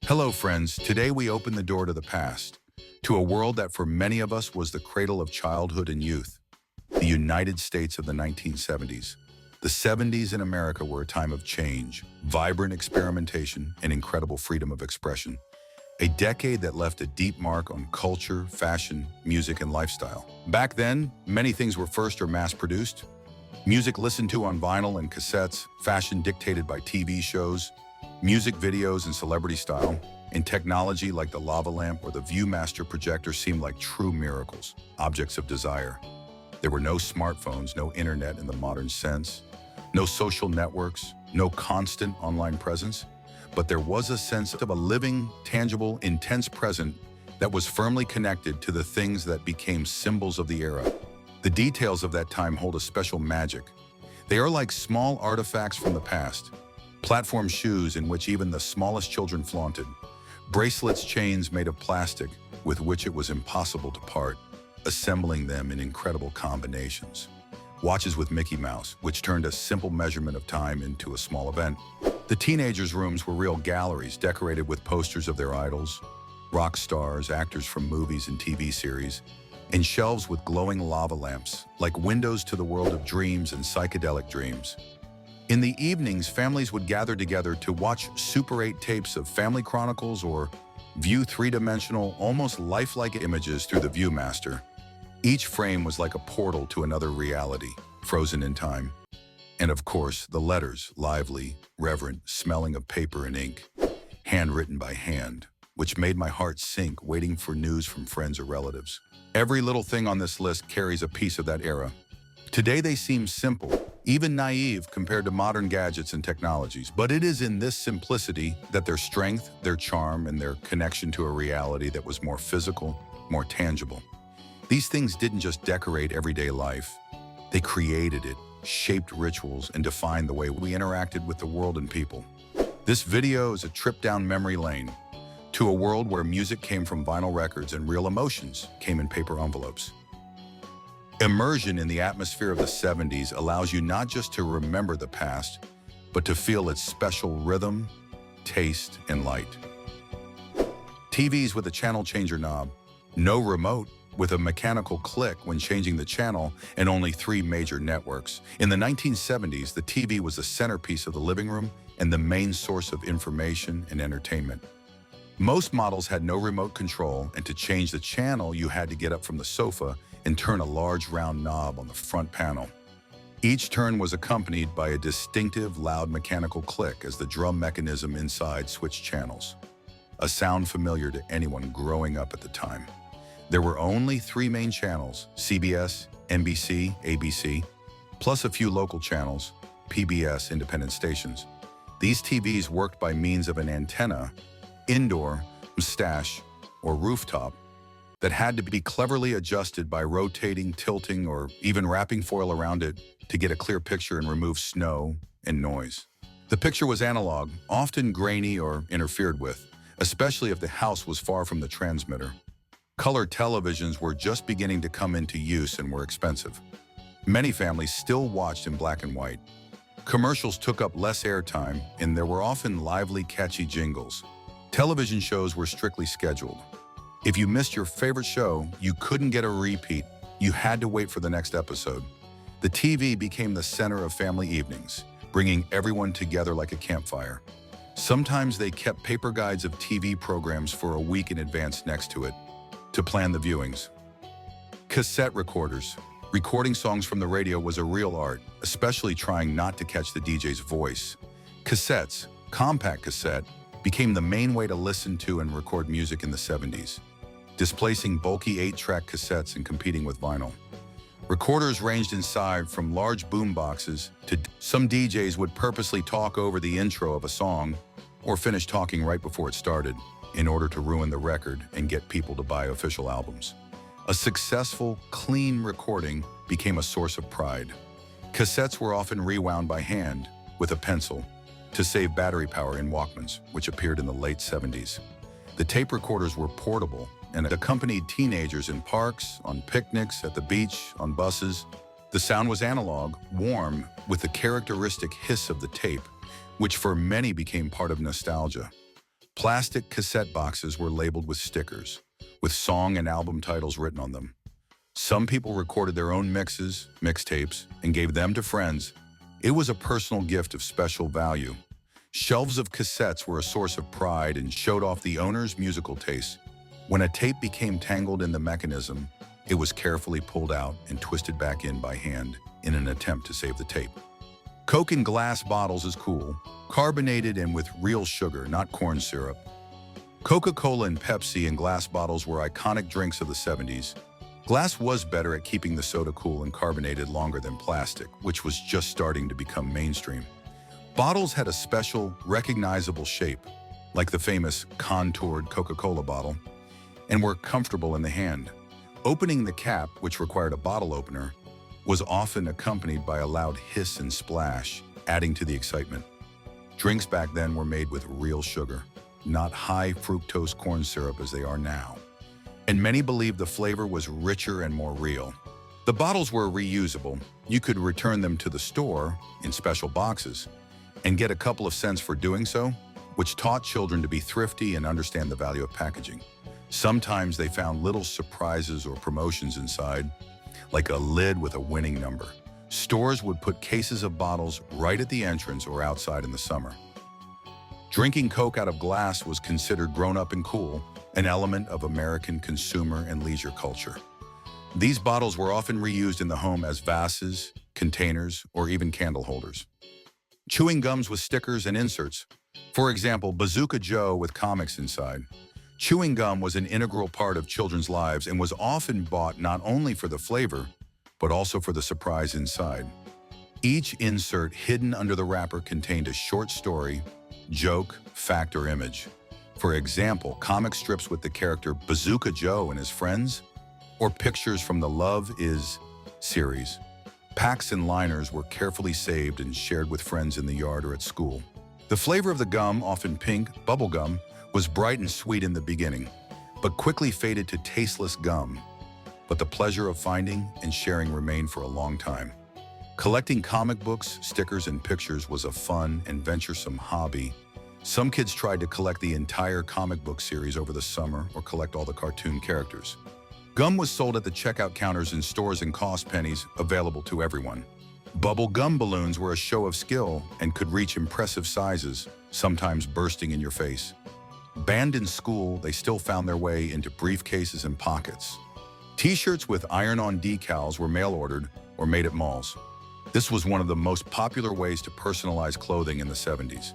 Hello, friends. Today we open the door to the past, to a world that for many of us was the cradle of childhood and youth, the United States of the 1970s. The 70s in America were a time of change, vibrant experimentation, and incredible freedom of expression. A decade that left a deep mark on culture, fashion, music, and lifestyle. Back then, many things were first or mass-produced. Music listened to on vinyl and cassettes, fashion dictated by TV shows, music videos and celebrity style, and technology like the lava lamp or the Viewmaster projector seemed like true miracles, objects of desire. There were no smartphones, no internet in the modern sense, no social networks, no constant online presence, but there was a sense of a living, tangible, intense present that was firmly connected to the things that became symbols of the era. The details of that time hold a special magic. They are like small artifacts from the past. Platform shoes in which even the smallest children flaunted. Bracelets, chains made of plastic with which it was impossible to part, assembling them in incredible combinations. Watches with Mickey Mouse, which turned a simple measurement of time into a small event. The teenagers' rooms were real galleries decorated with posters of their idols, rock stars, actors from movies and TV series, and shelves with glowing lava lamps, like windows to the world of dreams and psychedelic dreams. In the evenings, families would gather together to watch Super 8 tapes of family chronicles or view three-dimensional, almost lifelike images through the Viewmaster. Each frame was like a portal to another reality, frozen in time. And of course, the letters, lively, reverent, smelling of paper and ink, handwritten by hand, which made my heart sink, waiting for news from friends or relatives. Every little thing on this list carries a piece of that era. Today they seem simple, even naive compared to modern gadgets and technologies, but it is in this simplicity that their strength, their charm, and their connection to a reality that was more physical, more tangible. These things didn't just decorate everyday life. They created it, shaped rituals, and defined the way we interacted with the world and people. This video is a trip down memory lane to a world where music came from vinyl records and real emotions came in paper envelopes. Immersion in the atmosphere of the 70s allows you not just to remember the past, but to feel its special rhythm, taste, and light. TVs with a channel changer knob, no remote, with a mechanical click when changing the channel, and only 3 major networks. In the 1970s, the TV was the centerpiece of the living room and the main source of information and entertainment. Most models had no remote control, and to change the channel, you had to get up from the sofa and turn a large round knob on the front panel. Each turn was accompanied by a distinctive, loud mechanical click as the drum mechanism inside switched channels, a sound familiar to anyone growing up at the time. There were only 3 main channels, CBS, NBC, ABC, plus a few local channels, PBS independent stations. These TVs worked by means of an antenna, indoor, stash, or rooftop, that had to be cleverly adjusted by rotating, tilting, or even wrapping foil around it to get a clear picture and remove snow and noise. The picture was analog, often grainy or interfered with, especially if the house was far from the transmitter. Color televisions were just beginning to come into use and were expensive. Many families still watched in black and white. Commercials took up less airtime, and there were often lively, catchy jingles. Television shows were strictly scheduled. If you missed your favorite show, you couldn't get a repeat. You had to wait for the next episode. The TV became the center of family evenings, bringing everyone together like a campfire. Sometimes they kept paper guides of TV programs for a week in advance next to it, to plan the viewings. Cassette recorders. Recording songs from the radio was a real art, especially trying not to catch the DJ's voice. Cassettes, compact cassette, became the main way to listen to and record music in the 70s, displacing bulky 8-track cassettes and competing with vinyl. Recorders ranged in size from large boom boxes to some DJs would purposely talk over the intro of a song or finish talking right before it started in order to ruin the record and get people to buy official albums. A successful, clean recording became a source of pride. Cassettes were often rewound by hand with a pencil to save battery power in Walkmans, which appeared in the late 70s. The tape recorders were portable and accompanied teenagers in parks, on picnics, at the beach, on buses. The sound was analog, warm, with the characteristic hiss of the tape, which for many became part of nostalgia. Plastic cassette boxes were labeled with stickers, with song and album titles written on them. Some people recorded their own mixes, mixtapes, and gave them to friends. It was a personal gift of special value. Shelves of cassettes were a source of pride and showed off the owner's musical taste. When a tape became tangled in the mechanism, it was carefully pulled out and twisted back in by hand in an attempt to save the tape. Coke in glass bottles is cool, carbonated and with real sugar, not corn syrup. Coca-Cola and Pepsi in glass bottles were iconic drinks of the 70s. Glass was better at keeping the soda cool and carbonated longer than plastic, which was just starting to become mainstream. Bottles had a special, recognizable shape, like the famous contoured Coca-Cola bottle, and were comfortable in the hand. Opening the cap, which required a bottle opener, was often accompanied by a loud hiss and splash, adding to the excitement. Drinks back then were made with real sugar, not high fructose corn syrup as they are now. And many believed the flavor was richer and more real. The bottles were reusable. You could return them to the store in special boxes and get a couple of cents for doing so, which taught children to be thrifty and understand the value of packaging. Sometimes they found little surprises or promotions inside, like a lid with a winning number. Stores would put cases of bottles right at the entrance or outside in the summer. Drinking Coke out of glass was considered grown-up and cool, an element of American consumer and leisure culture. These bottles were often reused in the home as vases, containers, or even candle holders. Chewing gums with stickers and inserts. For example, Bazooka Joe with comics inside. Chewing gum was an integral part of children's lives and was often bought not only for the flavor, but also for the surprise inside. Each insert hidden under the wrapper contained a short story, joke, fact, or image. For example, comic strips with the character Bazooka Joe and his friends, or pictures from the Love Is series. Packs and liners were carefully saved and shared with friends in the yard or at school. The flavor of the gum, often pink, bubble gum, was bright and sweet in the beginning, but quickly faded to tasteless gum. But the pleasure of finding and sharing remained for a long time. Collecting comic books, stickers, and pictures was a fun and venturesome hobby. Some kids tried to collect the entire comic book series over the summer or collect all the cartoon characters. Gum was sold at the checkout counters in stores and cost pennies, available to everyone. Bubble gum balloons were a show of skill and could reach impressive sizes, sometimes bursting in your face. Banned in school, they still found their way into briefcases and pockets. T-shirts with iron-on decals were mail-ordered or made at malls. This was one of the most popular ways to personalize clothing in the 70s.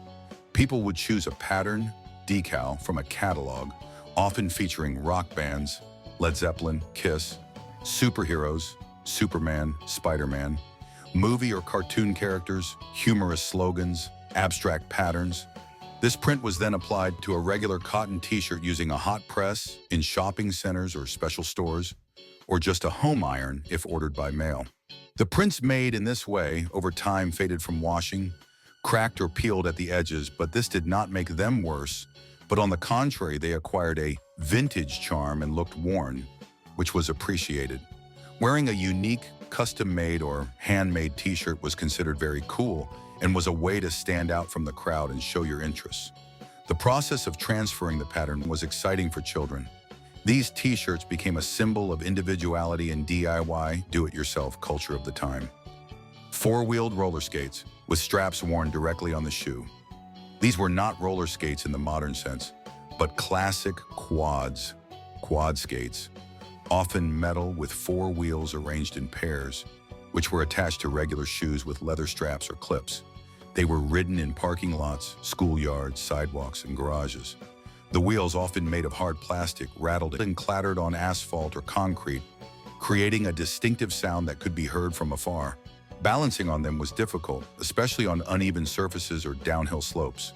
People would choose a pattern decal from a catalog, often featuring rock bands, Led Zeppelin, Kiss, superheroes, Superman, Spider-Man, movie or cartoon characters, humorous slogans, abstract patterns. This print was then applied to a regular cotton t-shirt using a hot press in shopping centers or special stores, or just a home iron if ordered by mail. The prints made in this way over time faded from washing, cracked or peeled at the edges, but this did not make them worse, but on the contrary, they acquired a vintage charm and looked worn, which was appreciated. Wearing a unique, custom-made or handmade t-shirt was considered very cool and was a way to stand out from the crowd and show your interests. The process of transferring the pattern was exciting for children. These t-shirts became a symbol of individuality and DIY, do-it-yourself culture of the time. Four-wheeled roller skates, with straps worn directly on the shoe. These were not roller skates in the modern sense, but classic quad skates, often metal with four wheels arranged in pairs, which were attached to regular shoes with leather straps or clips. They were ridden in parking lots, schoolyards, sidewalks, and garages. The wheels, often made of hard plastic, rattled and clattered on asphalt or concrete, creating a distinctive sound that could be heard from afar. Balancing on them was difficult, especially on uneven surfaces or downhill slopes.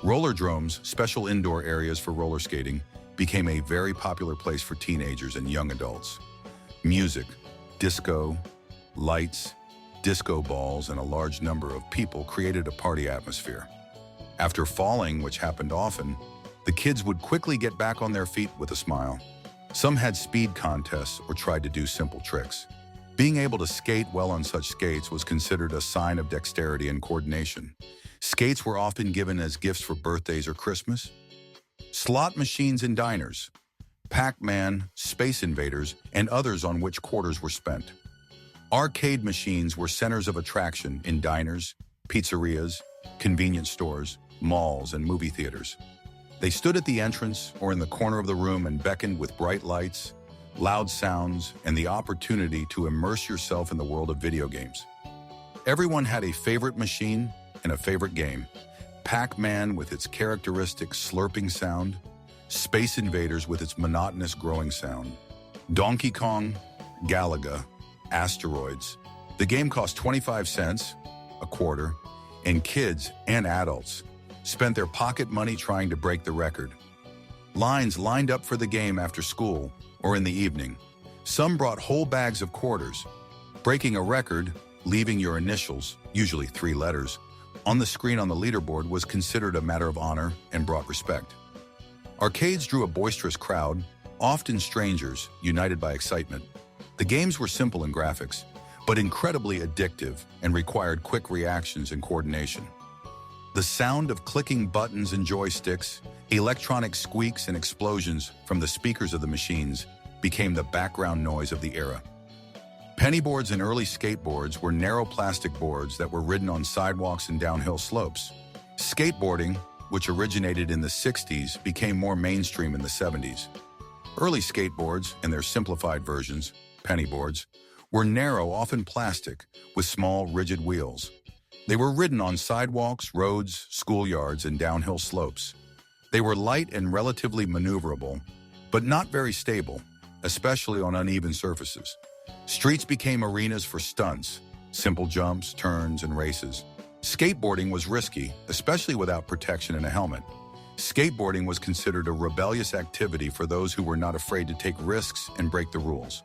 Rollerdromes, special indoor areas for roller skating, became a very popular place for teenagers and young adults. Music, disco, lights, disco balls, and a large number of people created a party atmosphere. After falling, which happened often, the kids would quickly get back on their feet with a smile. Some had speed contests or tried to do simple tricks. Being able to skate well on such skates was considered a sign of dexterity and coordination. Skates were often given as gifts for birthdays or Christmas. Slot machines in diners, Pac-Man, Space Invaders, and others on which quarters were spent. Arcade machines were centers of attraction in diners, pizzerias, convenience stores, malls, and movie theaters. They stood at the entrance or in the corner of the room and beckoned with bright lights, loud sounds, and the opportunity to immerse yourself in the world of video games. Everyone had a favorite machine and a favorite game. Pac-Man with its characteristic slurping sound, Space Invaders with its monotonous growing sound, Donkey Kong, Galaga, Asteroids. The game cost 25 cents, a quarter, and kids and adults spent their pocket money trying to break the record. Lines lined up for the game after school or in the evening. Some brought whole bags of quarters. Breaking a record, leaving your initials, usually 3 letters, on the screen on the leaderboard was considered a matter of honor and brought respect. Arcades drew a boisterous crowd, often strangers, united by excitement. The games were simple in graphics, but incredibly addictive and required quick reactions and coordination. The sound of clicking buttons and joysticks, electronic squeaks and explosions from the speakers of the machines became the background noise of the era. Pennyboards and early skateboards were narrow plastic boards that were ridden on sidewalks and downhill slopes. Skateboarding, which originated in the 60s, became more mainstream in the 70s. Early skateboards, and their simplified versions, pennyboards, were narrow, often plastic, with small, rigid wheels. They were ridden on sidewalks, roads, schoolyards, and downhill slopes. They were light and relatively maneuverable, but not very stable, especially on uneven surfaces. Streets became arenas for stunts, simple jumps, turns, and races. Skateboarding was risky, especially without protection and a helmet. Skateboarding was considered a rebellious activity for those who were not afraid to take risks and break the rules.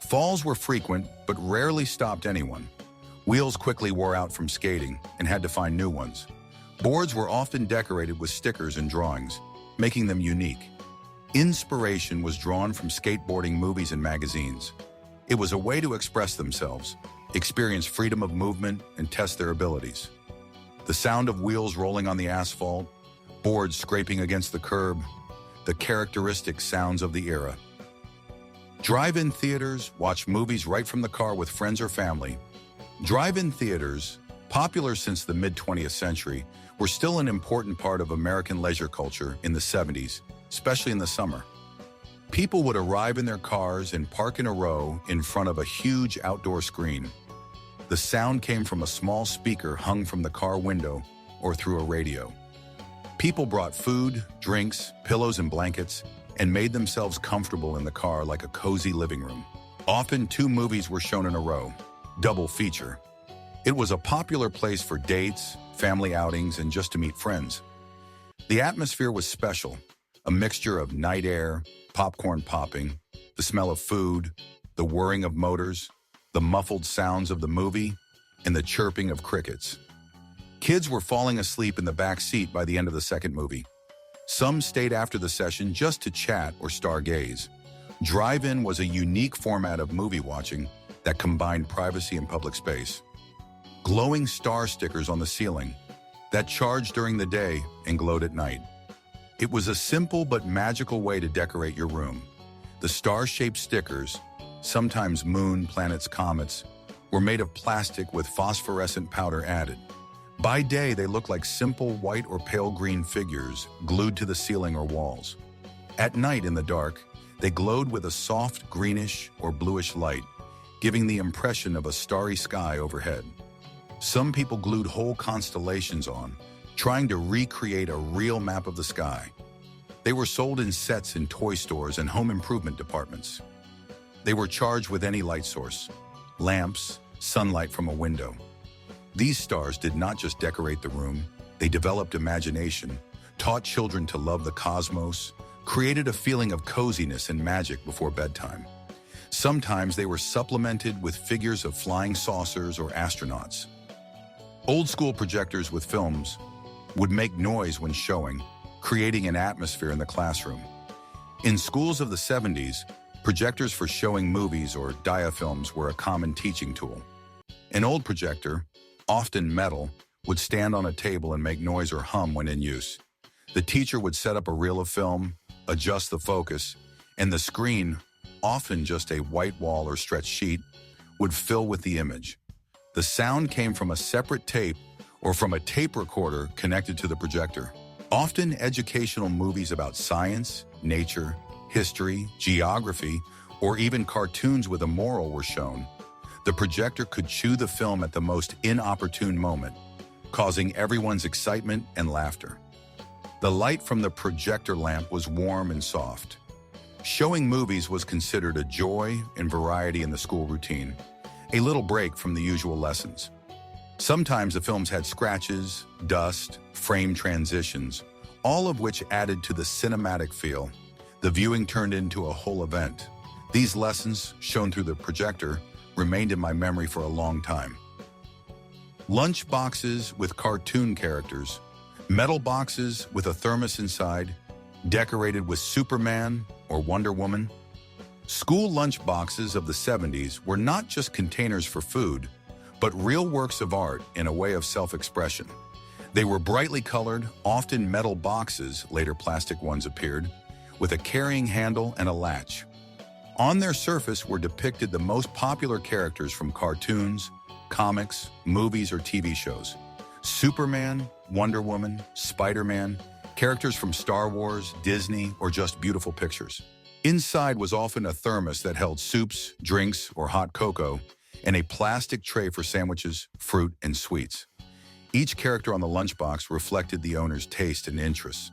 Falls were frequent, but rarely stopped anyone. Wheels quickly wore out from skating and had to find new ones. Boards were often decorated with stickers and drawings, making them unique. Inspiration was drawn from skateboarding movies and magazines. It was a way to express themselves, experience freedom of movement, and test their abilities. The sound of wheels rolling on the asphalt, boards scraping against the curb, the characteristic sounds of the era. Drive-in theaters, watch movies right from the car with friends or family. Drive-in theaters, popular since the mid-20th century, were still an important part of American leisure culture in the 70s, especially in the summer. People would arrive in their cars and park in a row in front of a huge outdoor screen. The sound came from a small speaker hung from the car window or through a radio. People brought food, drinks, pillows, and blankets and made themselves comfortable in the car like a cozy living room. Often 2 movies were shown in a row, double feature. It was a popular place for dates, family outings, and just to meet friends. The atmosphere was special, a mixture of night air, popcorn popping, the smell of food, the whirring of motors, the muffled sounds of the movie, and the chirping of crickets. Kids were falling asleep in the back seat by the end of the second movie. Some stayed after the session just to chat or stargaze. Drive-in was a unique format of movie watching that combined privacy and public space. Glowing star stickers on the ceiling that charged during the day and glowed at night. It was a simple but magical way to decorate your room. The star-shaped stickers, sometimes moon, planets, comets, were made of plastic with phosphorescent powder added. By day, they looked like simple white or pale green figures glued to the ceiling or walls. At night in the dark, they glowed with a soft greenish or bluish light, giving the impression of a starry sky overhead. Some people glued whole constellations on, trying to recreate a real map of the sky. They were sold in sets in toy stores and home improvement departments. They were charged with any light source, lamps, sunlight from a window. These stars did not just decorate the room, they developed imagination, taught children to love the cosmos, created a feeling of coziness and magic before bedtime. Sometimes they were supplemented with figures of flying saucers or astronauts. Old-school projectors with films would make noise when showing, creating an atmosphere in the classroom. In schools of the 70s, projectors for showing movies or diafilms were a common teaching tool. An old projector, often metal, would stand on a table and make noise or hum when in use. The teacher would set up a reel of film, adjust the focus, and the screen, often just a white wall or stretched sheet, would fill with the image. The sound came from a separate tape or from a tape recorder connected to the projector. Often educational movies about science, nature, history, geography, or even cartoons with a moral were shown. The projector could chew the film at the most inopportune moment, causing everyone's excitement and laughter. The light from the projector lamp was warm and soft. Showing movies was considered a joy and variety in the school routine, a little break from the usual lessons. Sometimes the films had scratches, dust, frame transitions, all of which added to the cinematic feel. The viewing turned into a whole event. These lessons, shown through the projector, remained in my memory for a long time. Lunch boxes with cartoon characters, metal boxes with a thermos inside, decorated with Superman or Wonder Woman. School lunch boxes of the 70s were not just containers for food, but real works of art in a way of self-expression. They were brightly colored, often metal boxes, later plastic ones appeared, with a carrying handle and a latch. On their surface were depicted the most popular characters from cartoons, comics, movies, or TV shows. Superman, Wonder Woman, Spider-Man, characters from Star Wars, Disney, or just beautiful pictures. Inside was often a thermos that held soups, drinks, or hot cocoa, and a plastic tray for sandwiches, fruit, and sweets. Each character on the lunchbox reflected the owner's taste and interests.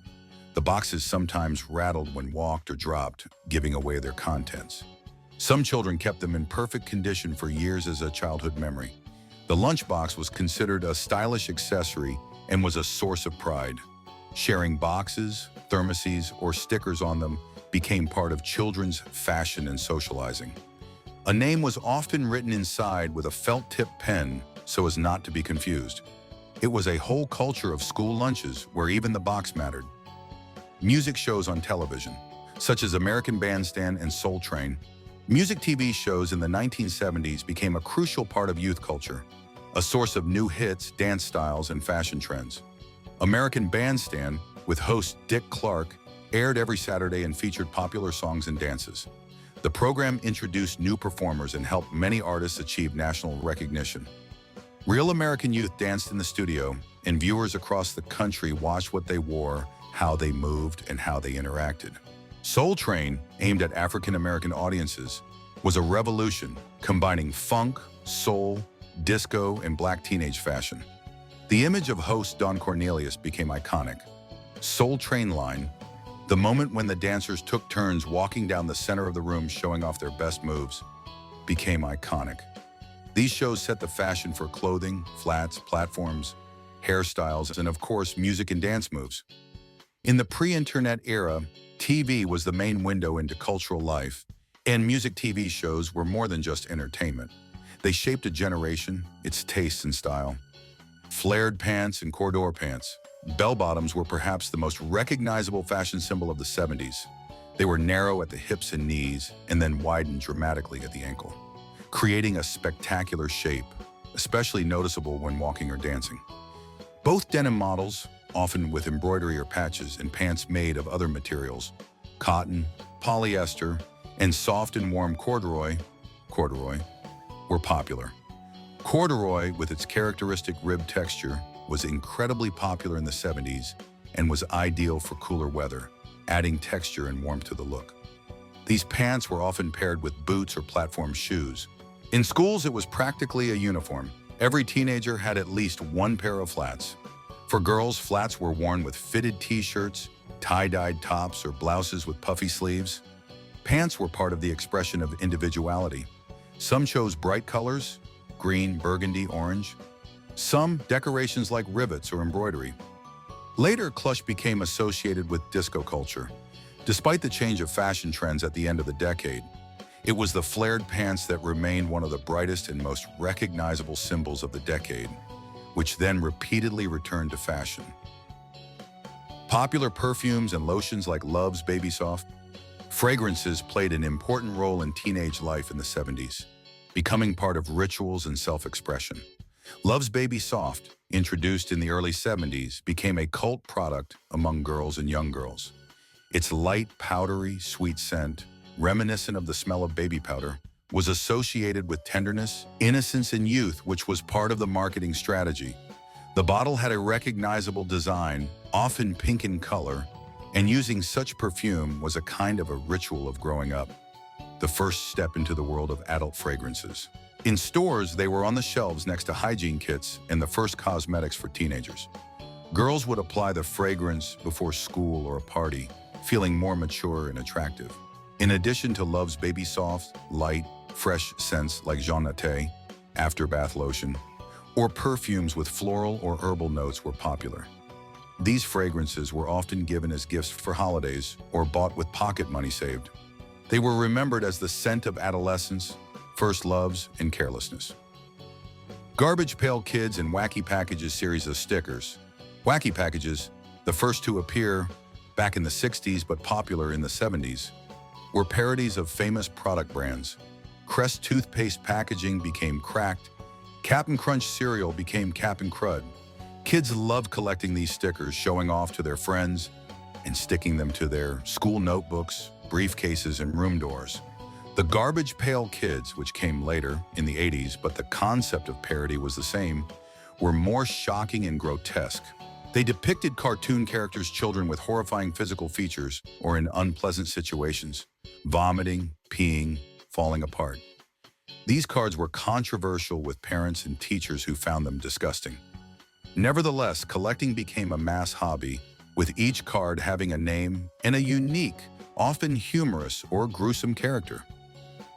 The boxes sometimes rattled when walked or dropped, giving away their contents. Some children kept them in perfect condition for years as a childhood memory. The lunchbox was considered a stylish accessory and was a source of pride. Sharing boxes, thermoses, or stickers on them became part of children's fashion and socializing. A name was often written inside with a felt-tip pen so as not to be confused. It was a whole culture of school lunches where even the box mattered. Music shows on television, such as American Bandstand and Soul Train. Music TV shows in the 1970s became a crucial part of youth culture, a source of new hits, dance styles, and fashion trends. American Bandstand, with host Dick Clark, aired every Saturday and featured popular songs and dances. The program introduced new performers and helped many artists achieve national recognition. Real American youth danced in the studio, and viewers across the country watched what they wore, how they moved, and how they interacted. Soul Train, aimed at African-American audiences, was a revolution, combining funk, soul, disco, and black teenage fashion. The image of host Don Cornelius became iconic. Soul Train line, the moment when the dancers took turns walking down the center of the room showing off their best moves, became iconic. These shows set the fashion for clothing, flats, platforms, hairstyles, and of course, music and dance moves. In the pre-internet era, TV was the main window into cultural life, and music TV shows were more than just entertainment. They shaped a generation, its taste and style. Flared pants and corduroy pants, bell-bottoms were perhaps the most recognizable fashion symbol of the 70s. They were narrow at the hips and knees, and then widened dramatically at the ankle, creating a spectacular shape, especially noticeable when walking or dancing. Both denim models, often with embroidery or patches, and pants made of other materials, cotton, polyester, and soft and warm corduroy, were popular. Corduroy, with its characteristic rib texture, was incredibly popular in the 70s and was ideal for cooler weather, adding texture and warmth to the look. These pants were often paired with boots or platform shoes. In schools, it was practically a uniform. Every teenager had at least one pair of flats. For girls, flats were worn with fitted t-shirts, tie-dyed tops, or blouses with puffy sleeves. Pants were part of the expression of individuality. Some chose bright colors, green, burgundy, orange. Some decorations like rivets or embroidery. Later, plush became associated with disco culture. Despite the change of fashion trends at the end of the decade, it was the flared pants that remained one of the brightest and most recognizable symbols of the decade, which then repeatedly returned to fashion. Popular perfumes and lotions like Love's Baby Soft. Fragrances played an important role in teenage life in the 70s, becoming part of rituals and self-expression. Love's Baby Soft, introduced in the early 70s, became a cult product among girls and young girls. Its light, powdery, sweet scent, reminiscent of the smell of baby powder, was associated with tenderness, innocence, and youth, which was part of the marketing strategy. The bottle had a recognizable design, often pink in color, and using such perfume was a kind of a ritual of growing up, the first step into the world of adult fragrances. In stores, they were on the shelves next to hygiene kits and the first cosmetics for teenagers. Girls would apply the fragrance before school or a party, feeling more mature and attractive. In addition to Love's Baby Soft, light, fresh scents like Jean Naté, after-bath lotion, or perfumes with floral or herbal notes were popular. These fragrances were often given as gifts for holidays or bought with pocket money saved. They were remembered as the scent of adolescence, first loves, and carelessness. Garbage Pail Kids and Wacky Packages series of stickers. Wacky Packages, the first to appear back in the 60s but popular in the 70s, were parodies of famous product brands. Crest toothpaste packaging became cracked. Cap'n Crunch cereal became Cap'n Crud. Kids loved collecting these stickers, showing off to their friends and sticking them to their school notebooks, briefcases, and room doors. The Garbage Pail Kids, which came later in the 80s, but the concept of parody was the same, were more shocking and grotesque. They depicted cartoon characters, children with horrifying physical features or in unpleasant situations, vomiting, peeing, falling apart. These cards were controversial with parents and teachers who found them disgusting. Nevertheless, collecting became a mass hobby, with each card having a name and a unique, often humorous or gruesome character.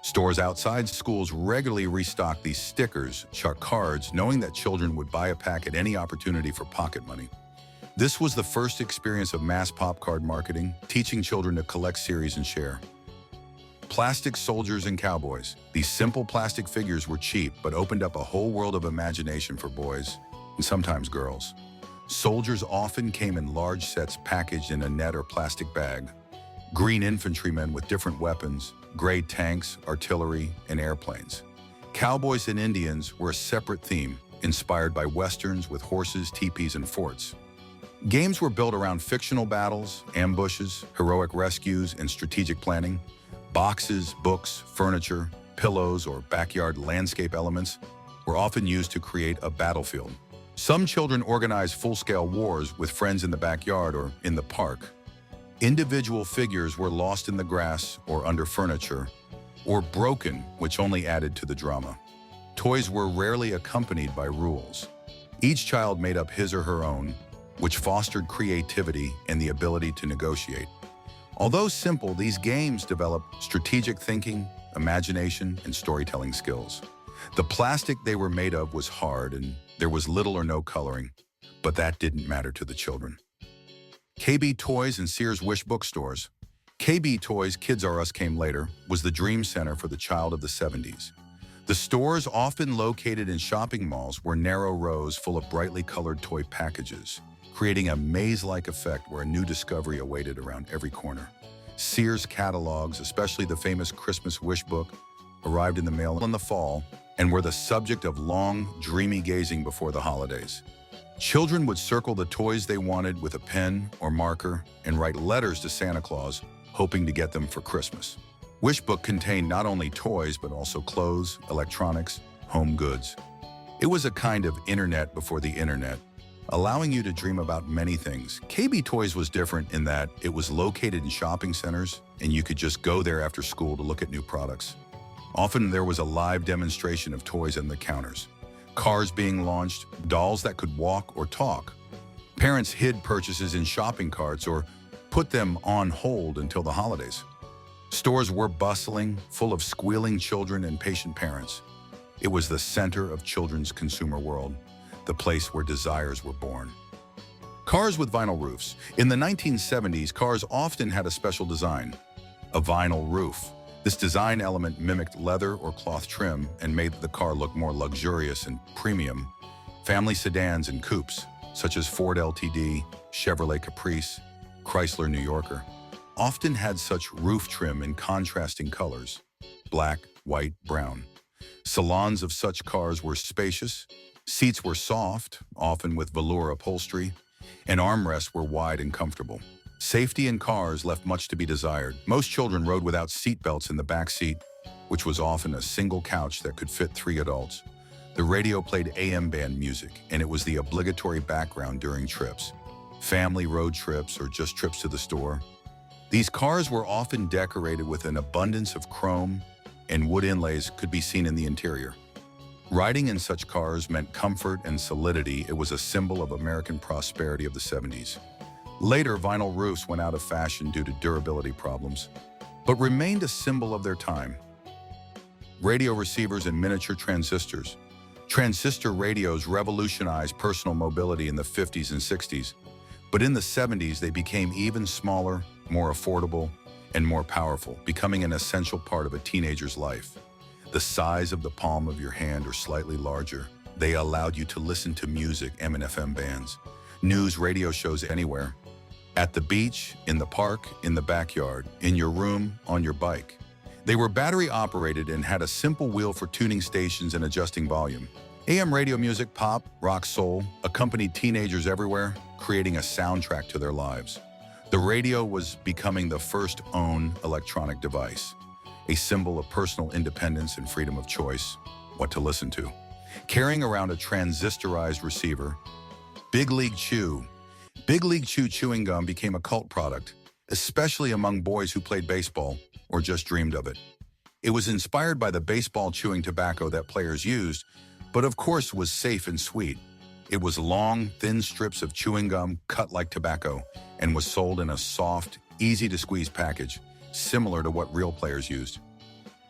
Stores outside schools regularly restocked these stickers, cards, knowing that children would buy a pack at any opportunity for pocket money. This was the first experience of mass pop card marketing, teaching children to collect series and share. Plastic soldiers and cowboys. These simple plastic figures were cheap, but opened up a whole world of imagination for boys, and sometimes girls. Soldiers often came in large sets packaged in a net or plastic bag. Green infantrymen with different weapons, gray tanks, artillery, and airplanes. Cowboys and Indians were a separate theme, inspired by westerns with horses, teepees, and forts. Games were built around fictional battles, ambushes, heroic rescues, and strategic planning. Boxes, books, furniture, pillows, or backyard landscape elements were often used to create a battlefield. Some children organized full-scale wars with friends in the backyard or in the park. Individual figures were lost in the grass or under furniture, or broken, which only added to the drama. Toys were rarely accompanied by rules. Each child made up his or her own, which fostered creativity and the ability to negotiate. Although simple, these games developed strategic thinking, imagination, and storytelling skills. The plastic they were made of was hard and there was little or no coloring, but that didn't matter to the children. KB Toys and Sears Wish bookstores. KB Toys, Kids R Us came later, was the dream center for the child of the 70s. The stores, often located in shopping malls, were narrow rows full of brightly colored toy packages, creating a maze-like effect where a new discovery awaited around every corner. Sears catalogs, especially the famous Christmas Wish book, arrived in the mail in the fall and were the subject of long, dreamy gazing before the holidays. Children would circle the toys they wanted with a pen or marker and write letters to Santa Claus, hoping to get them for Christmas. Wish book contained not only toys, but also clothes, electronics, home goods. It was a kind of internet before the internet, allowing you to dream about many things. KB Toys was different in that it was located in shopping centers and you could just go there after school to look at new products. Often there was a live demonstration of toys on the counters. Cars being launched, dolls that could walk or talk. Parents hid purchases in shopping carts or put them on hold until the holidays. Stores were bustling, full of squealing children and patient parents. It was the center of children's consumer world, the place where desires were born. Cars with vinyl roofs. In the 1970s, cars often had a special design, a vinyl roof. This design element mimicked leather or cloth trim and made the car look more luxurious and premium. Family sedans and coupes, such as Ford LTD, Chevrolet Caprice, Chrysler New Yorker, often had such roof trim in contrasting colors, black, white, brown. Salons of such cars were spacious, Seats were soft, often with velour upholstery, and armrests were wide and comfortable. Safety in cars left much to be desired. Most children rode without seat belts in the back seat, which was often a single couch that could fit 3 adults. The radio played AM band music, and it was the obligatory background during trips. Family road trips or just trips to the store. These cars were often decorated with an abundance of chrome, and wood inlays could be seen in the interior. Riding in such cars meant comfort and solidity. It was a symbol of American prosperity of the 70s. Later, vinyl roofs went out of fashion due to durability problems, but remained a symbol of their time. Radio receivers and miniature transistors. Transistor radios revolutionized personal mobility in the 50s and 60s, but in the 70s they became even smaller, more affordable, and more powerful, becoming an essential part of a teenager's life. The size of the palm of your hand or slightly larger, they allowed you to listen to music, AM/FM bands, news, radio shows anywhere. At the beach, in the park, in the backyard, in your room, on your bike. They were battery operated and had a simple wheel for tuning stations and adjusting volume. AM radio music, pop, rock, soul, accompanied teenagers everywhere, creating a soundtrack to their lives. The radio was becoming the first own electronic device, a symbol of personal independence and freedom of choice, what to listen to. Carrying around a transistorized receiver. Big League Chew. Big League Chew chewing gum became a cult product, especially among boys who played baseball or just dreamed of it. It was inspired by the baseball chewing tobacco that players used, but of course was safe and sweet. It was long, thin strips of chewing gum cut like tobacco and was sold in a soft, easy-to-squeeze package, similar to what real players used.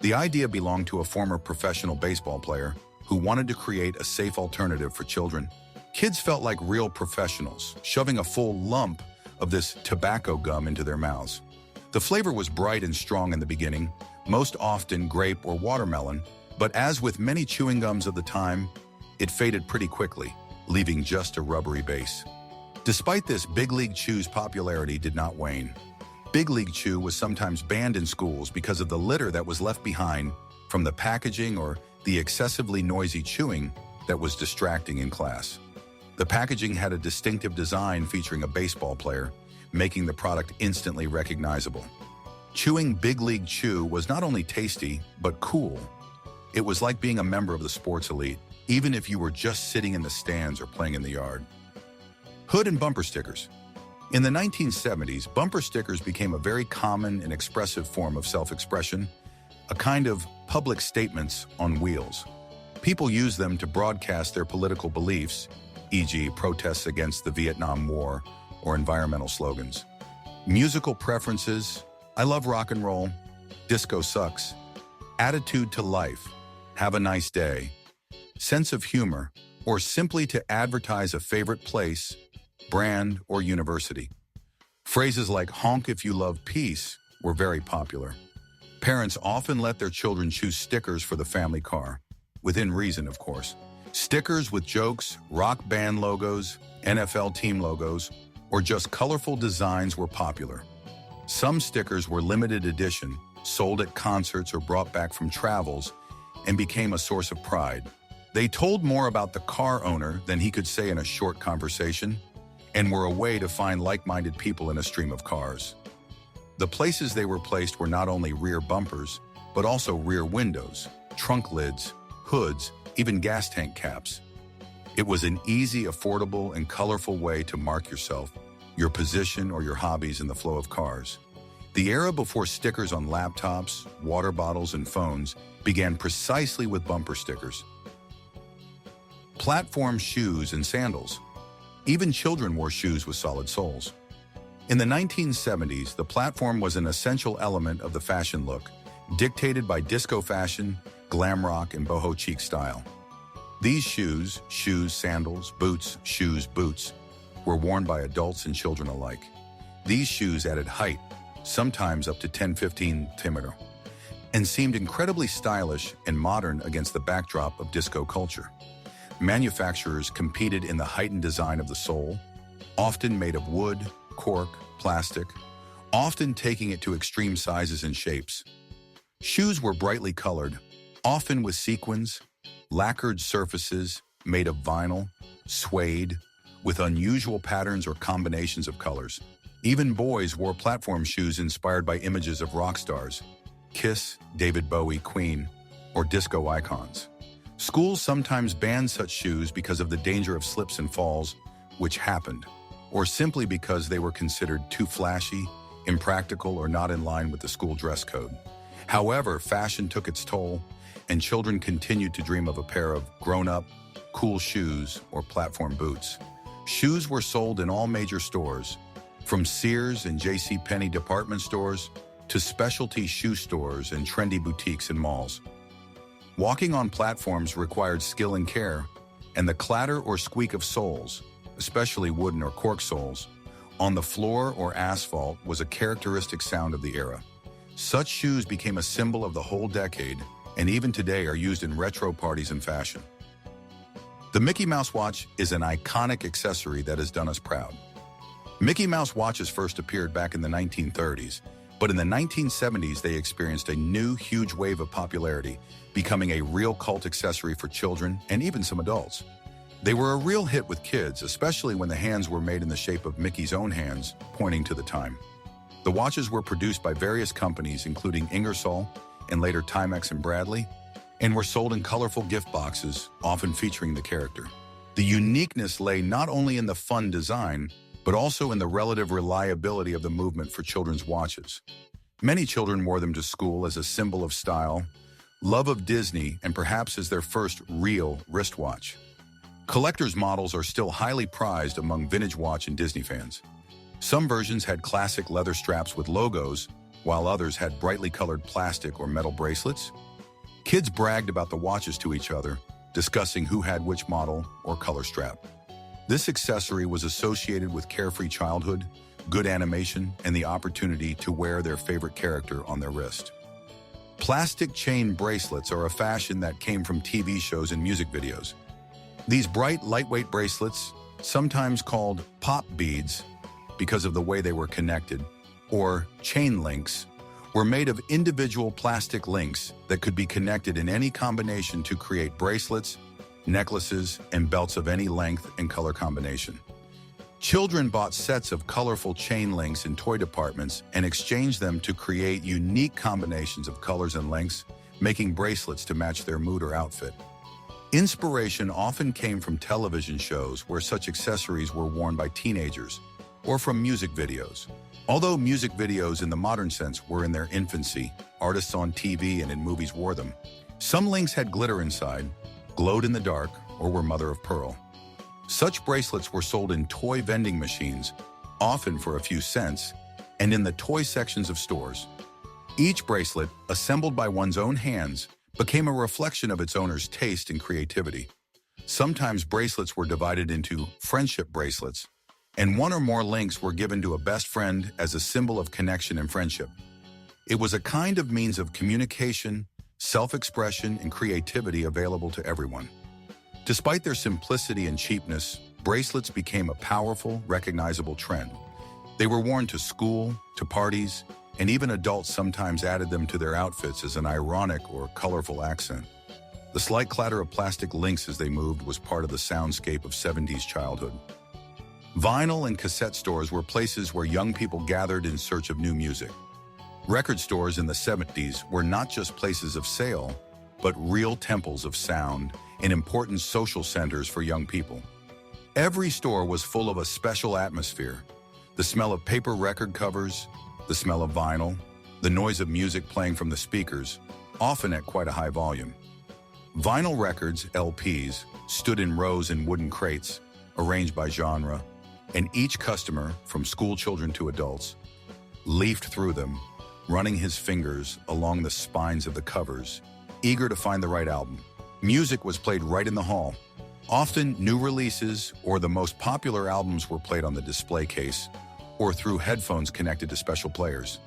The idea belonged to a former professional baseball player who wanted to create a safe alternative for children. Kids felt like real professionals, shoving a full lump of this tobacco gum into their mouths. The flavor was bright and strong in the beginning, most often grape or watermelon, but as with many chewing gums of the time, it faded pretty quickly, leaving just a rubbery base. Despite this, Big League Chew's popularity did not wane. Big League Chew was sometimes banned in schools because of the litter that was left behind from the packaging or the excessively noisy chewing that was distracting in class. The packaging had a distinctive design featuring a baseball player, making the product instantly recognizable. Chewing Big League Chew was not only tasty, but cool. It was like being a member of the sports elite, even if you were just sitting in the stands or playing in the yard. Hood and bumper stickers. In the 1970s, bumper stickers became a very common and expressive form of self-expression, a kind of public statements on wheels. People used them to broadcast their political beliefs, e.g. protests against the Vietnam War or environmental slogans. Musical preferences, I love rock and roll, disco sucks, attitude to life, have a nice day, sense of humor, or simply to advertise a favorite place, brand, or university. Phrases like honk if you love peace were very popular. Parents often let their children choose stickers for the family car, within reason, of course. Stickers with jokes, rock band logos, NFL team logos, or just colorful designs were popular. Some stickers were limited edition, sold at concerts or brought back from travels, and became a source of pride. They told more about the car owner than he could say in a short conversation, and were a way to find like-minded people in a stream of cars. The places they were placed were not only rear bumpers, but also rear windows, trunk lids, hoods, even gas tank caps. It was an easy, affordable, and colorful way to mark yourself, your position, or your hobbies in the flow of cars. The era before stickers on laptops, water bottles, and phones began precisely with bumper stickers. Platform shoes and sandals. Even children wore shoes with solid soles. In the 1970s, the platform was an essential element of the fashion look, dictated by disco fashion, glam rock, and boho chic style. These shoes, sandals, boots, boots, were worn by adults and children alike. These shoes added height, sometimes up to 10-15 cm, and seemed incredibly stylish and modern against the backdrop of disco culture. Manufacturers competed in the heightened design of the sole, often made of wood, cork, plastic, often taking it to extreme sizes and shapes. Shoes were brightly colored, often with sequins, lacquered surfaces, made of vinyl, suede, with unusual patterns or combinations of colors. Even boys wore platform shoes inspired by images of rock stars, Kiss, David Bowie, Queen, or disco icons. Schools sometimes banned such shoes because of the danger of slips and falls, which happened, or simply because they were considered too flashy, impractical, or not in line with the school dress code. However, fashion took its toll, and children continued to dream of a pair of grown-up, cool shoes or platform boots. Shoes were sold in all major stores, from Sears and JCPenney department stores to specialty shoe stores and trendy boutiques in malls. Walking on platforms required skill and care, and the clatter or squeak of soles, especially wooden or cork soles, on the floor or asphalt was a characteristic sound of the era. Such shoes became a symbol of the whole decade, and even today are used in retro parties and fashion. The Mickey Mouse watch is an iconic accessory that has done us proud. Mickey Mouse watches first appeared back in the 1930s, but in the 1970s they experienced a new huge wave of popularity, becoming a real cult accessory for children and even some adults. They were a real hit with kids, especially when the hands were made in the shape of Mickey's own hands, pointing to the time. The watches were produced by various companies, including Ingersoll and later Timex and Bradley, and were sold in colorful gift boxes, often featuring the character. The uniqueness lay not only in the fun design, but also in the relative reliability of the movement for children's watches. Many children wore them to school as a symbol of style, love of Disney, and perhaps as their first real wristwatch. Collector's models are still highly prized among vintage watch and Disney fans. Some versions had classic leather straps with logos, while others had brightly colored plastic or metal bracelets. Kids bragged about the watches to each other, discussing who had which model or color strap. This accessory was associated with carefree childhood, good animation, and the opportunity to wear their favorite character on their wrist. Plastic chain bracelets are a fashion that came from TV shows and music videos. These bright, lightweight bracelets, sometimes called pop beads because of the way they were connected, or chain links, were made of individual plastic links that could be connected in any combination to create bracelets, necklaces, and belts of any length and color combination. Children bought sets of colorful chain links in toy departments and exchanged them to create unique combinations of colors and lengths, making bracelets to match their mood or outfit. Inspiration often came from television shows where such accessories were worn by teenagers, or from music videos. Although music videos in the modern sense were in their infancy, artists on TV and in movies wore them. Some links had glitter inside, glowed in the dark, or were mother of pearl. Such bracelets were sold in toy vending machines, often for a few cents, and in the toy sections of stores. Each bracelet, assembled by one's own hands, became a reflection of its owner's taste and creativity. Sometimes bracelets were divided into friendship bracelets, and one or more links were given to a best friend as a symbol of connection and friendship. It was a kind of means of communication, self-expression, and creativity available to everyone. Despite their simplicity and cheapness, bracelets became a powerful, recognizable trend. They were worn to school, to parties, and even adults sometimes added them to their outfits as an ironic or colorful accent. The slight clatter of plastic links as they moved was part of the soundscape of 70s childhood. Vinyl and cassette stores were places where young people gathered in search of new music. Record stores in the 70s were not just places of sale, but real temples of sound and important social centers for young people. Every store was full of a special atmosphere: the smell of paper record covers, the smell of vinyl, the noise of music playing from the speakers, often at quite a high volume. Vinyl records, LPs, stood in rows in wooden crates, arranged by genre, and each customer, from school children to adults, leafed through them, running his fingers along the spines of the covers, eager to find the right album. Music was played right in the hall. Often, new releases or the most popular albums were played on the display case or through headphones connected to special players.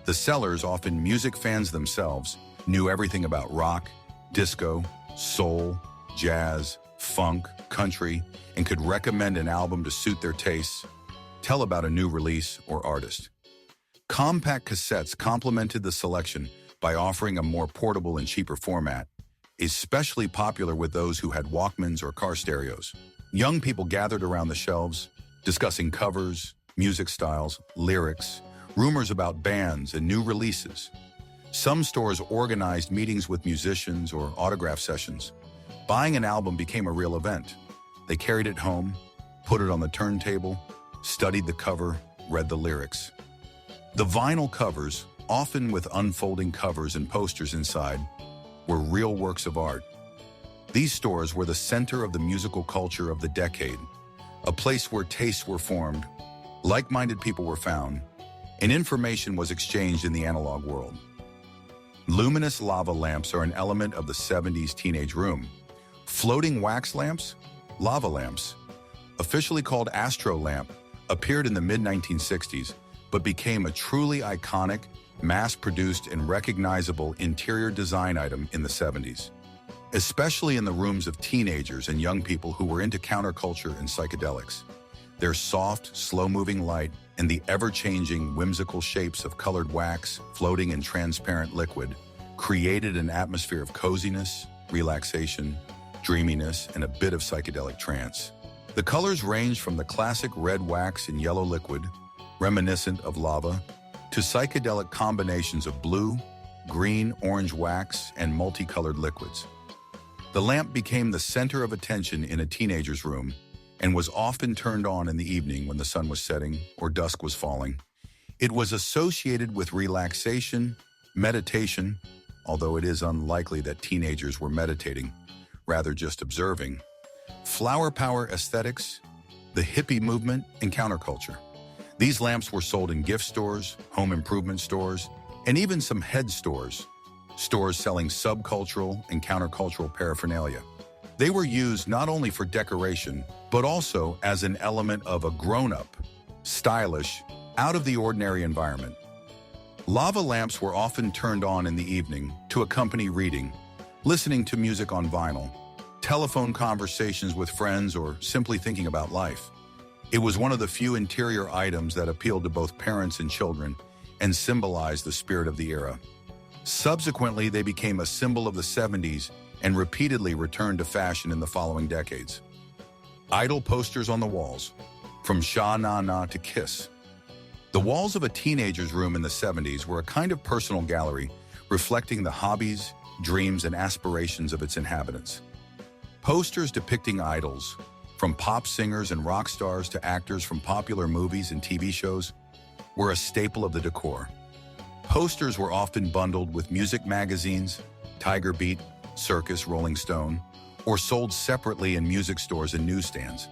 The sellers, often music fans themselves, knew everything about rock, disco, soul, jazz, funk, country, and could recommend an album to suit their tastes, tell about a new release or artist. Compact cassettes complemented the selection by offering a more portable and cheaper format, especially popular with those who had Walkmans or car stereos. Young people gathered around the shelves, discussing covers, music styles, lyrics, rumors about bands, and new releases. Some stores organized meetings with musicians or autograph sessions. Buying an album became a real event. They carried it home, put it on the turntable, studied the cover, read the lyrics. The vinyl covers, often with unfolding covers and posters inside, were real works of art. These stores were the center of the musical culture of the decade, a place where tastes were formed, like-minded people were found, and information was exchanged in the analog world. Luminous lava lamps are an element of the 70s teenage room. Floating wax lamps, lava lamps, officially called Astro Lamp, appeared in the mid-1960s, but became a truly iconic, mass-produced and recognizable interior design item in the 70s, especially in the rooms of teenagers and young people who were into counterculture and psychedelics. Their soft, slow-moving light and the ever-changing, whimsical shapes of colored wax floating in transparent liquid created an atmosphere of coziness, relaxation, dreaminess, and a bit of psychedelic trance. The colors ranged from the classic red wax and yellow liquid, reminiscent of lava, to psychedelic combinations of blue, green, orange wax, and multicolored liquids. The lamp became the center of attention in a teenager's room and was often turned on in the evening when the sun was setting or dusk was falling. It was associated with relaxation, meditation, although it is unlikely that teenagers were meditating, rather just observing, flower power aesthetics, the hippie movement, and counterculture. These lamps were sold in gift stores, home improvement stores, and even some head stores, stores selling subcultural and countercultural paraphernalia. They were used not only for decoration, but also as an element of a grown-up, stylish, out-of-the-ordinary environment. Lava lamps were often turned on in the evening to accompany reading, listening to music on vinyl, telephone conversations with friends, or simply thinking about life. It was one of the few interior items that appealed to both parents and children and symbolized the spirit of the era. Subsequently, they became a symbol of the 70s and repeatedly returned to fashion in the following decades. Idol posters on the walls, from Sha Na Na to Kiss. The walls of a teenager's room in the 70s were a kind of personal gallery reflecting the hobbies, dreams, and aspirations of its inhabitants. Posters depicting idols, from pop singers and rock stars to actors from popular movies and TV shows, were a staple of the decor. Posters were often bundled with music magazines, Tiger Beat, Circus, Rolling Stone, or sold separately in music stores and newsstands.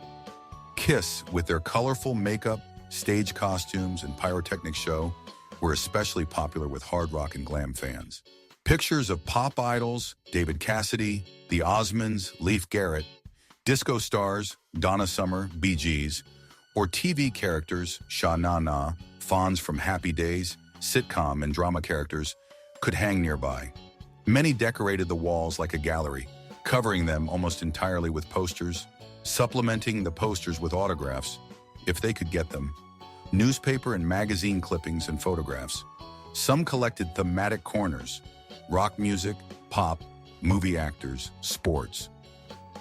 Kiss, with their colorful makeup, stage costumes, and pyrotechnic show, were especially popular with hard rock and glam fans. Pictures of pop idols, David Cassidy, the Osmonds, Leif Garrett, disco stars, Donna Summer, Bee Gees, or TV characters, Sha Na Na, Fonz from Happy Days, sitcom and drama characters, could hang nearby. Many decorated the walls like a gallery, covering them almost entirely with posters, supplementing the posters with autographs, if they could get them, newspaper and magazine clippings and photographs. Some collected thematic corners, rock music, pop, movie actors, sports.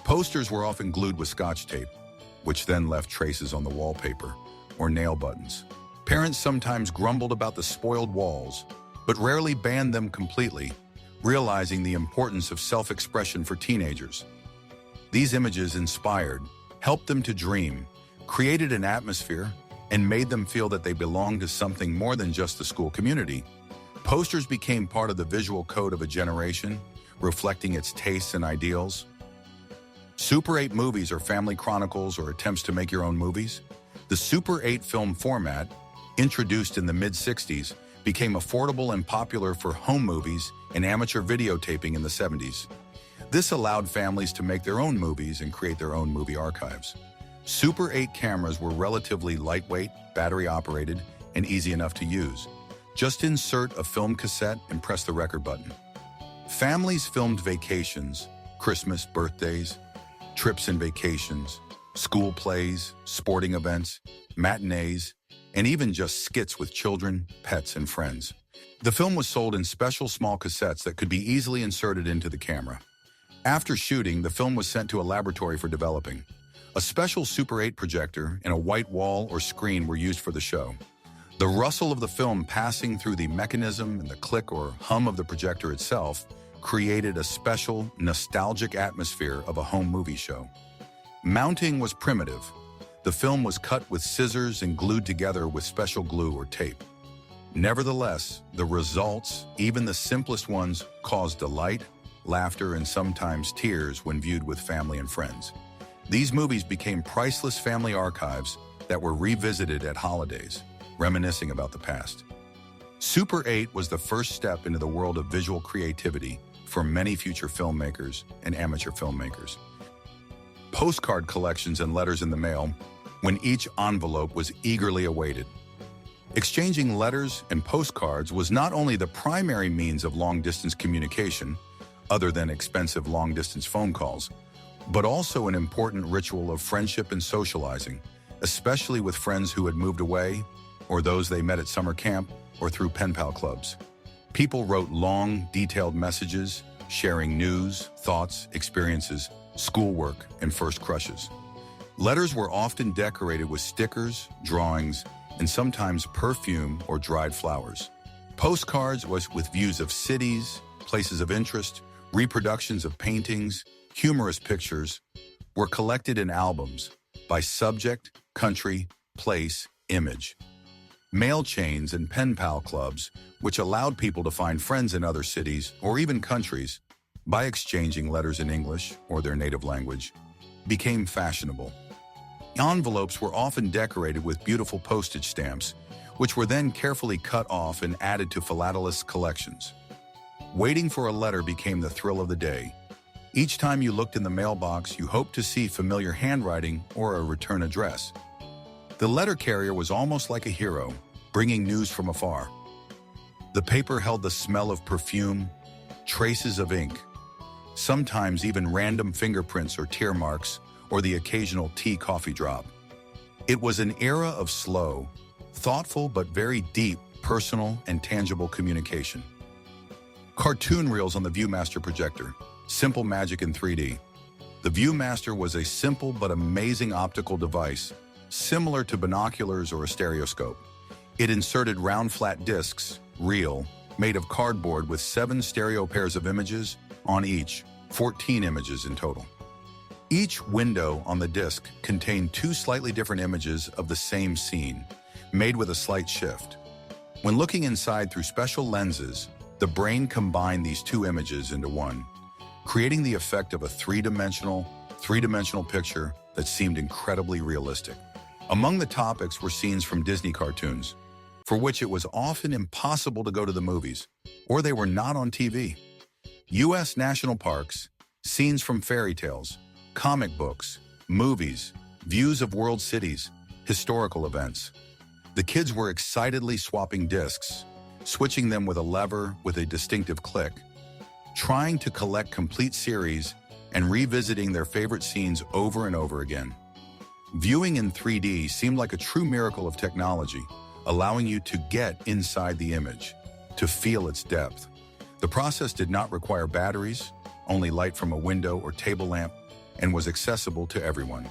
Posters were often glued with Scotch tape, which then left traces on the wallpaper, or nail buttons. Parents sometimes grumbled about the spoiled walls, but rarely banned them completely, realizing the importance of self-expression for teenagers. These images inspired, helped them to dream, created an atmosphere, and made them feel that they belonged to something more than just the school community. Posters became part of the visual code of a generation, reflecting its tastes and ideals. Super 8 movies are family chronicles or attempts to make your own movies. The Super 8 film format, introduced in the mid-60s, became affordable and popular for home movies and amateur videotaping in the 70s. This allowed families to make their own movies and create their own movie archives. Super 8 cameras were relatively lightweight, battery-operated, and easy enough to use. Just insert a film cassette and press the record button. Families filmed vacations, Christmas, birthdays, trips and vacations, school plays, sporting events, matinees, and even just skits with children, pets, and friends. The film was sold in special small cassettes that could be easily inserted into the camera. After shooting, the film was sent to a laboratory for developing. A special Super 8 projector and a white wall or screen were used for the show. The rustle of the film passing through the mechanism and the click or hum of the projector itself created a special, nostalgic atmosphere of a home movie show. Mounting was primitive. The film was cut with scissors and glued together with special glue or tape. Nevertheless, the results, even the simplest ones, caused delight, laughter, and sometimes tears when viewed with family and friends. These movies became priceless family archives that were revisited at holidays, reminiscing about the past. Super 8 was the first step into the world of visual creativity for many future filmmakers and amateur filmmakers. Postcard collections and letters in the mail, when each envelope was eagerly awaited. Exchanging letters and postcards was not only the primary means of long-distance communication, other than expensive long-distance phone calls, but also an important ritual of friendship and socializing, especially with friends who had moved away, or those they met at summer camp, or through pen pal clubs. People wrote long, detailed messages, sharing news, thoughts, experiences, schoolwork, and first crushes. Letters were often decorated with stickers, drawings, and sometimes perfume or dried flowers. Postcards was with views of cities, places of interest, reproductions of paintings, humorous pictures, were collected in albums by subject, country, place, image. Mail chains and pen pal clubs, which allowed people to find friends in other cities or even countries by exchanging letters in English or their native language, became fashionable. Envelopes were often decorated with beautiful postage stamps, which were then carefully cut off and added to philatelist collections. Waiting for a letter became the thrill of the day. Each time you looked in the mailbox, you hoped to see familiar handwriting or a return address. The letter carrier was almost like a hero, bringing news from afar. The paper held the smell of perfume, traces of ink, sometimes even random fingerprints or tear marks, or the occasional tea-coffee drop. It was an era of slow, thoughtful but very deep, personal and tangible communication. Cartoon reels on the ViewMaster projector, simple magic in 3D. The ViewMaster was a simple but amazing optical device, similar to binoculars or a stereoscope. It inserted round flat discs, reel, made of cardboard with 7 stereo pairs of images on each, 14 images in total. Each window on the disc contained 2 slightly different images of the same scene, made with a slight shift. When looking inside through special lenses, the brain combined these 2 images into one, creating the effect of a three-dimensional picture that seemed incredibly realistic. Among the topics were scenes from Disney cartoons, for which it was often impossible to go to the movies, or they were not on TV. U.S. national parks, scenes from fairy tales, comic books, movies, views of world cities, historical events. The kids were excitedly swapping discs, switching them with a lever with a distinctive click, trying to collect complete series and revisiting their favorite scenes over and over again. Viewing in 3D seemed like a true miracle of technology, allowing you to get inside the image, to feel its depth. The process did not require batteries, only light from a window or table lamp, and was accessible to everyone.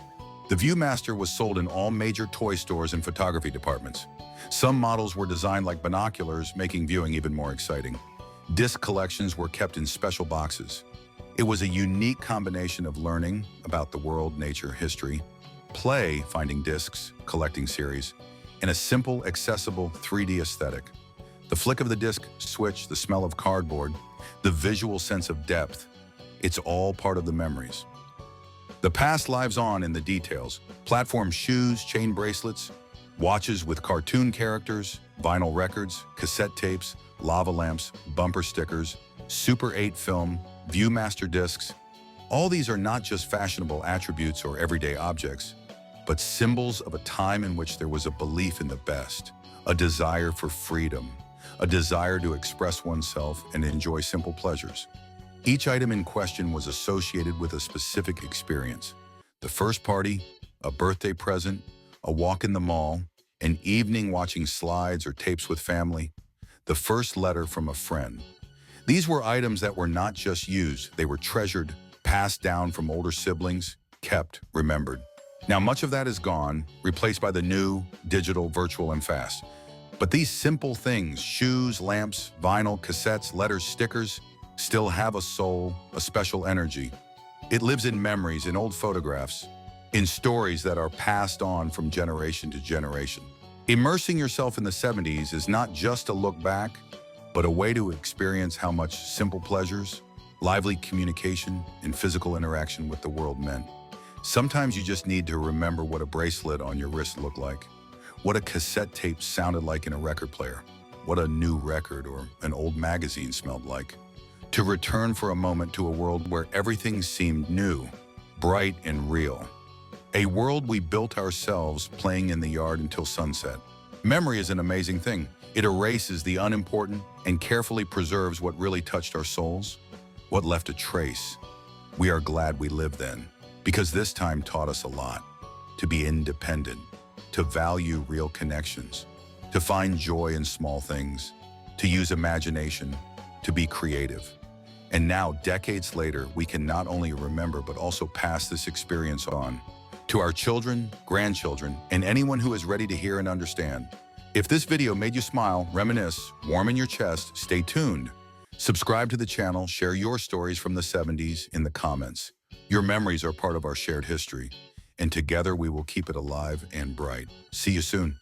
The ViewMaster was sold in all major toy stores and photography departments. Some models were designed like binoculars, making viewing even more exciting. Disc collections were kept in special boxes. It was a unique combination of learning about the world, nature, history, play, finding discs, collecting series, and a simple, accessible 3D aesthetic. The flick of the disc switch, the smell of cardboard, the visual sense of depth, it's all part of the memories. The past lives on in the details. Platform shoes, chain bracelets, watches with cartoon characters, vinyl records, cassette tapes, lava lamps, bumper stickers, Super 8 film, ViewMaster discs. All these are not just fashionable attributes or everyday objects, but symbols of a time in which there was a belief in the best, a desire for freedom, a desire to express oneself and enjoy simple pleasures. Each item in question was associated with a specific experience. The first party, a birthday present, a walk in the mall, an evening watching slides or tapes with family, the first letter from a friend. These were items that were not just used, they were treasured, passed down from older siblings, kept, remembered. Now, much of that is gone, replaced by the new, digital, virtual, and fast. But these simple things, shoes, lamps, vinyl, cassettes, letters, stickers, still have a soul, a special energy. It lives in memories, in old photographs, in stories that are passed on from generation to generation. Immersing yourself in the 70s is not just a look back, but a way to experience how much simple pleasures, lively communication, and physical interaction with the world meant. Sometimes you just need to remember what a bracelet on your wrist looked like, what a cassette tape sounded like in a record player, what a new record or an old magazine smelled like. To return for a moment to a world where everything seemed new, bright and real. A world we built ourselves, playing in the yard until sunset. Memory is an amazing thing. It erases the unimportant and carefully preserves what really touched our souls, what left a trace. We are glad we lived then, because this time taught us a lot. To be independent, to value real connections, to find joy in small things, to use imagination, to be creative. And now, decades later, we can not only remember but also pass this experience on to our children, grandchildren, and anyone who is ready to hear and understand. If this video made you smile, reminisce, warm in your chest, stay tuned. Subscribe to the channel, share your stories from the 70s in the comments. Your memories are part of our shared history, and together we will keep it alive and bright. See you soon.